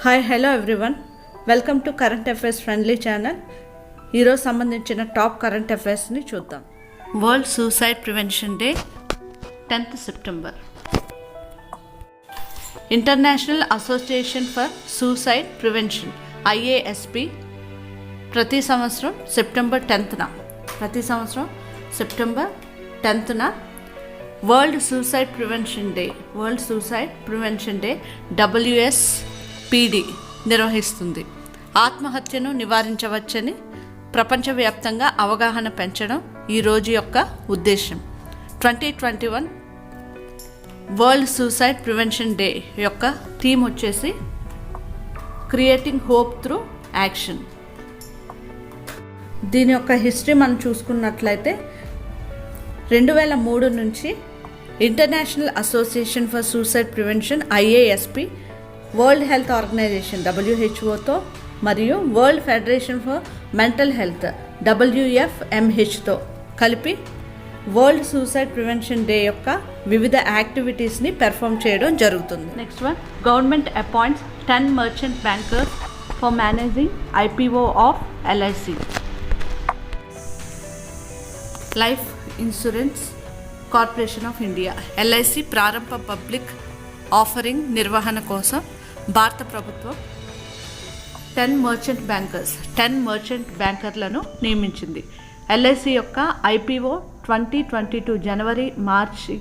Hi hello everyone, welcome to current affairs friendly channel. ఈరోజు సంబంధించిన top current అఫైర్స్ని చూద్దాం. World Suicide Prevention day 10th September. International Association for Suicide Prevention IASP ప్రతి సంవత్సరం September 10th world Suicide Prevention day WSPD నిర్వహిస్తుంది. ఆత్మహత్యను నివారించవచ్చని ప్రపంచవ్యాప్తంగా అవగాహన పెంచడం ఈ రోజు యొక్క ఉద్దేశం. 2021 వరల్డ్ సూసైడ్ ప్రివెన్షన్ డే యొక్క థీమ్ వచ్చేసి క్రియేటింగ్ హోప్ త్రూ యాక్షన్. దీని యొక్క హిస్టరీ మనం చూసుకున్నట్లయితే 2003 నుంచి International Association for Suicide Prevention IASP, World Health Organization WHOతో మరియు World Federation for Mental Health WFMHతో కలిపి వరల్డ్ సూసైడ్ ప్రివెన్షన్ డే యొక్క వివిధ యాక్టివిటీస్ని పెర్ఫామ్ చేయడం జరుగుతుంది. Next one, government appoints 10 merchant bankers for managing IPO of LIC. Life insurance corporation of India LIC ప్రారంభ public offering నిర్వహణ కోసం భారత ప్రభుత్వం 10 మర్చెంట్ బ్యాంకర్లను నియమించింది. LIC యొక్క IPO 2022 జనవరి-మార్చి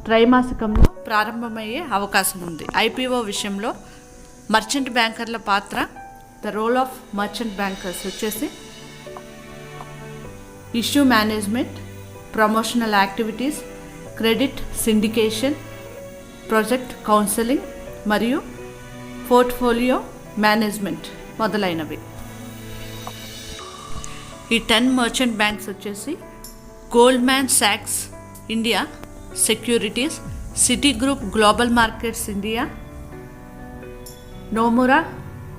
త్రైమాసికంలో ప్రారంభమయ్యే అవకాశం ఉంది. IPO విషయంలో మర్చెంట్ బ్యాంకర్ల పాత్ర, the role of merchant bankers వచ్చేసి issue management, promotional activities, credit syndication, project counselling మరియు పోర్ట్ఫోలియో మేనేజ్మెంట్ మొదలైనవి. ఈ 10 మర్చెంట్ బ్యాంక్స్ వచ్చేసి గోల్డ్మ్యాన్ సాక్స్ India securities, Citigroup global markets India, Nomura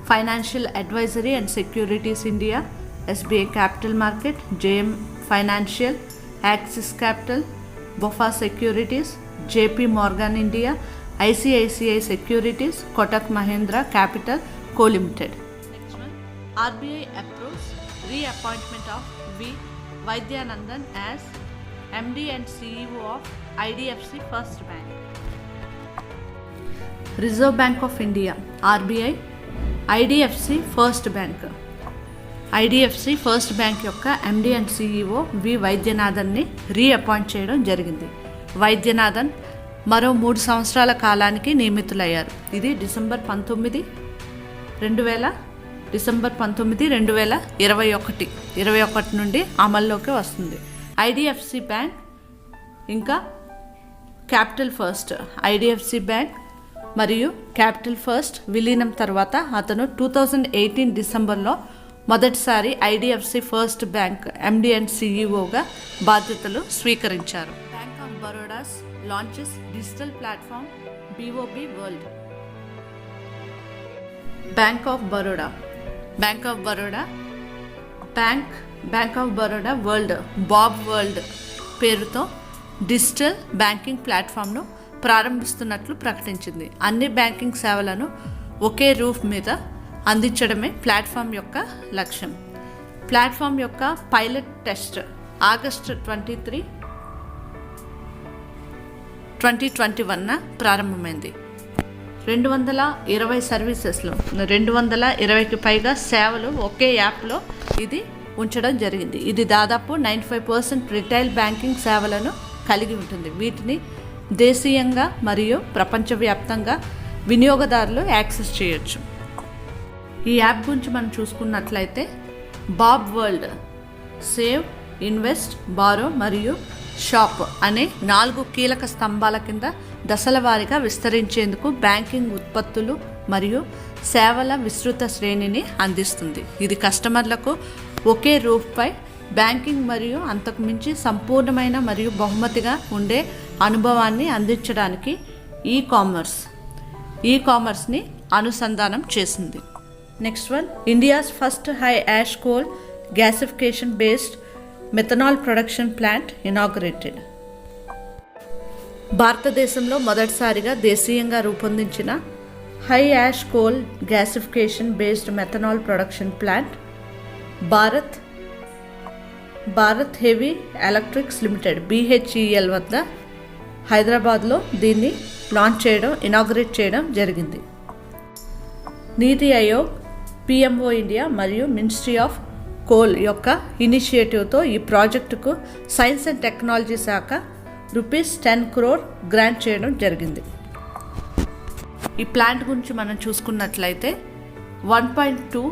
financial advisory and securities India, SBI capital market, JM financial, Axis capital, BofA securities, JP Morgan India, ICICI సెక్యూరిటీస్, Kotak Mahindra capital co limited. Next one, RBI approves reappointment of V. Vaidyanathan as MD and CEO of IDFC first bank. Reserve bank of India RBI IDFC first bank యొక్క MD and CEO V. వైద్యనాథన్ని reappoint చేయడం జరిగింది. వైద్యనాథన్ మరో 3 సంవత్సరాల కాలానికి నియమితులయ్యారు. ఇది December 19, 2021 నుండి అమల్లోకి వస్తుంది. IDFC బ్యాంక్ ఇంకా క్యాపిటల్ ఫస్ట్, IDFC బ్యాంక్ మరియు క్యాపిటల్ ఫస్ట్ విలీనం తర్వాత అతను 2018 డిసెంబర్లో మొదటిసారి IDFC first bank MD and CEOగా బాధ్యతలు స్వీకరించారు. Bank of Baroda's launches digital platform BOB world. Bank of Baroda world Bob world పేరుతో డిజిటల్ బ్యాంకింగ్ ప్లాట్ఫామ్ను ప్రారంభిస్తున్నట్లు ప్రకటించింది. అన్ని బ్యాంకింగ్ సేవలను ఒకే రూఫ్ మీద అందించడమే ప్లాట్ఫామ్ యొక్క లక్ష్యం. ప్లాట్ఫామ్ యొక్క పైలట్ టెస్ట్ ఆగస్టు 23, 2021 ప్రారంభమైంది. 220 సర్వీసెస్లో 220కి పైగా సేవలు ఒకే యాప్లో ఇది ఉంచడం జరిగింది. ఇది దాదాపు 95% రిటైల్ బ్యాంకింగ్ సేవలను కలిగి ఉంటుంది. వీటిని దేశీయంగా మరియు ప్రపంచవ్యాప్తంగా వినియోగదారులు యాక్సెస్ చేయొచ్చు. ఈ యాప్ గురించి మనం చూసుకున్నట్లయితే bob World save, invest, borrow మరియు షాప్ అనే 4 కీలక స్తంభాల కింద దశల వారీగా విస్తరించేందుకు బ్యాంకింగ్ ఉత్పత్తులు మరియు సేవల విస్తృత శ్రేణిని అందిస్తుంది. ఇది కస్టమర్లకు ఒకే రూఫ్పై బ్యాంకింగ్ మరియు అంతకు మించి సంపూర్ణమైన మరియు బహుమతిగా ఉండే అనుభవాన్ని అందించడానికి ఈ కామర్స్ని అనుసంధానం చేసింది. Next one, India's first high ash coal gasification based methanol production plant inaugurated. భారతదేశంలో మొదటిసారిగా దేశీయంగా రూపొందించిన high ash coal gasification based methanol production plant Bharat Heavy Electricals Limited BHEL వద్ద హైదరాబాద్లో దీన్ని లాంచ్ చేయడం, ఇనాగ్రేట్ చేయడం జరిగింది. నీతి ఆయోగ్, PMO ఇండియా మరియు మినిస్ట్రీ ఆఫ్ కోల్ యొక్క ఇనిషియేటివ్తో ఈ ప్రాజెక్టుకు సైన్స్ అండ్ టెక్నాలజీ శాఖ ₹10 crore గ్రాంట్ చేయడం జరిగింది. ఈ ప్లాంట్ గురించి మనం చూసుకున్నట్లయితే 1.2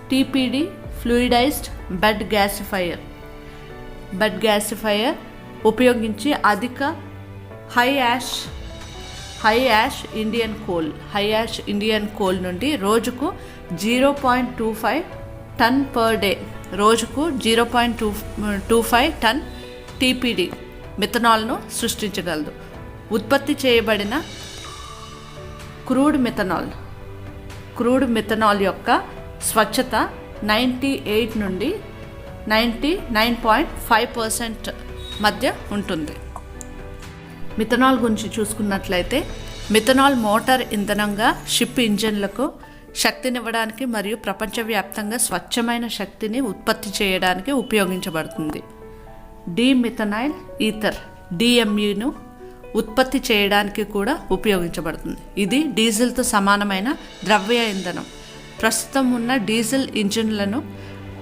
TPD ఫ్లూయిడైజ్డ్ బెడ్ గ్యాసిఫైయర్ ఉపయోగించి అధిక హై యాష్ ఇండియన్ కోల్ నుండి రోజుకు 0.25 టన్ పర్ డే, రోజుకు 0.25 టన్ TPD మిథనాల్ను సృష్టించగలదు. ఉత్పత్తి చేయబడిన క్రూడ్ మిథనాల్ యొక్క స్వచ్ఛత 98 నుండి 99.5% మధ్య ఉంటుంది. మిథనాల్ గురించి చూసుకున్నట్లయితే మిథనాల్ మోటార్ ఇంధనంగా షిప్ ఇంజన్లకు శక్తినివ్వడానికి మరియు ప్రపంచవ్యాప్తంగా స్వచ్ఛమైన శక్తిని ఉత్పత్తి చేయడానికి ఉపయోగించబడుతుంది. డీమిథనైల్ ఈథర్ DMEను ఉత్పత్తి చేయడానికి కూడా ఉపయోగించబడుతుంది. ఇది డీజిల్తో సమానమైన ద్రవ్య ఇంధనం. ప్రస్తుతం ఉన్న డీజిల్ ఇంజిన్లను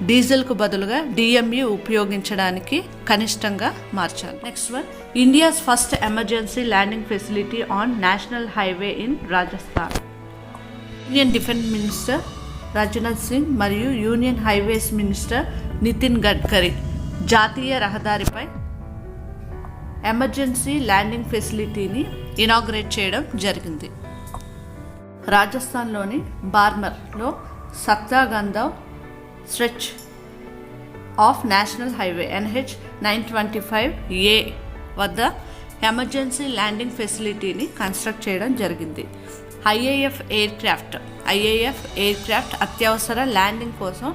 డీజిల్కు బదులుగా DME ఉపయోగించడానికి కనిష్టంగా మార్చాలి. Next one, India's first emergency landing facility on national highway in Rajasthan. Union defence minister Rajnath Singh మరియు union highways minister Nitin Gadkari జాతీయ రహదారిపై ఎమర్జెన్సీ ల్యాండింగ్ ఫెసిలిటీని ఇనాగ్రేట్ చేయడం జరిగింది. రాజస్థాన్లోని బార్మర్లో Sattagandhav stretch of national highway NH 925A వద్ద ఎమర్జెన్సీ ల్యాండింగ్ ఫెసిలిటీని కన్స్ట్రక్ట్ చేయడం జరిగింది. IAF ఎయిర్ క్రాఫ్ట్ అత్యవసర ల్యాండింగ్ కోసం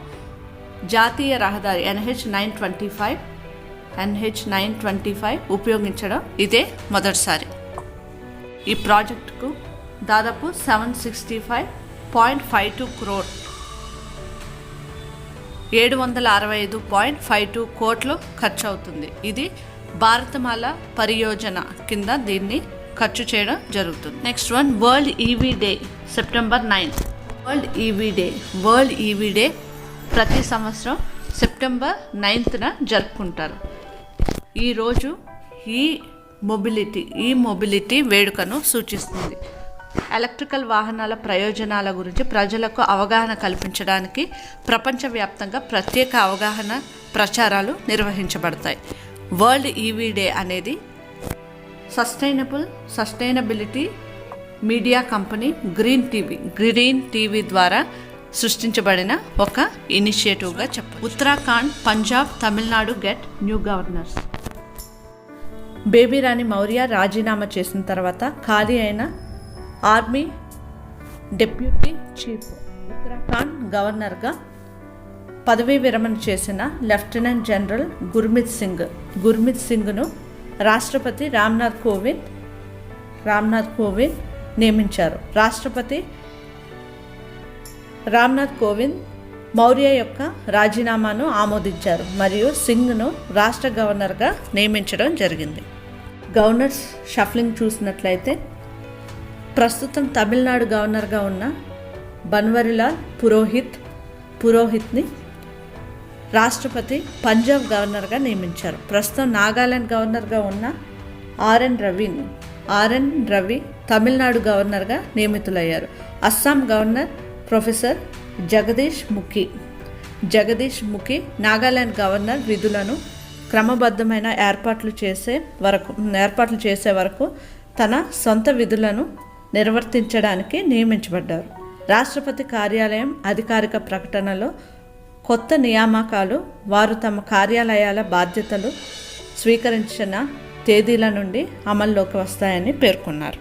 జాతీయ రహదారి NH 925 ఉపయోగించడం ఇదే మొదటిసారి. ఈ ప్రాజెక్టుకు దాదాపు 765.52 crore 765.52 కోట్లు ఖర్చు అవుతుంది. ఇది భారతమాల పరియోజన కింద దీన్ని ఖర్చు చేయడం జరుగుతుంది. Next one, world EV day September 9. World EV day ప్రతి సంవత్సరం సెప్టెంబర్ 9న జరుపుకుంటారు. ఈరోజు ఈ మొబిలిటీ వేడుకను సూచిస్తుంది. ఎలక్ట్రికల్ వాహనాల ప్రయోజనాల గురించి ప్రజలకు అవగాహన కల్పించడానికి ప్రపంచవ్యాప్తంగా ప్రత్యేక అవగాహన ప్రచారాలు నిర్వహించబడతాయి. వరల్డ్ EV డే అనేది sustainability media company green TV ద్వారా సృష్టించబడిన ఒక ఇనిషియేటివ్గా చెప్పారు. Uttarakhand, Punjab, Tamil Nadu get new governors. Baby Rani Maurya రాజీనామా చేసిన తర్వాత ఖాళీ అయిన ఆర్మీ డెప్యూటీ చీఫ్ ఉత్తరాఖండ్ గవర్నర్గా పదవీ విరమణ చేసిన లెఫ్టినెంట్ జనరల్ గుర్మిత్ సింగ్ను రాష్ట్రపతి రామ్నాథ్ కోవింద్ నియమించారు. రాష్ట్రపతి రామ్నాథ్ కోవింద్ మౌర్య యొక్క రాజీనామాను ఆమోదించారు మరియు సింగ్ను రాష్ట్ర గవర్నర్గా నియమించడం జరిగింది. గవర్నర్స్ షఫ్లింగ్ చూసినట్లయితే ప్రస్తుతం తమిళనాడు గవర్నర్గా ఉన్న బన్వరిలాల్ పురోహిత్ని రాష్ట్రపతి పంజాబ్ గవర్నర్గా నియమించారు. ప్రస్తుతం నాగాలాండ్ గవర్నర్గా ఉన్న ఆర్ఎన్ రవి తమిళనాడు గవర్నర్గా నియమితులయ్యారు. Assam governor professor Jagdish Mukhi Nagaland governor విధులను క్రమబద్ధమైన ఏర్పాట్లు చేసే వరకు తన సొంత విధులను నిర్వర్తించడానికి నియమించబడ్డారు. రాష్ట్రపతి కార్యాలయం అధికారిక ప్రకటనలో కొత్త నియామకాలు వారు తమ కార్యాలయాల బాధ్యతలు స్వీకరించిన తేదీల నుండి అమల్లోకి వస్తాయని పేర్కొన్నారు.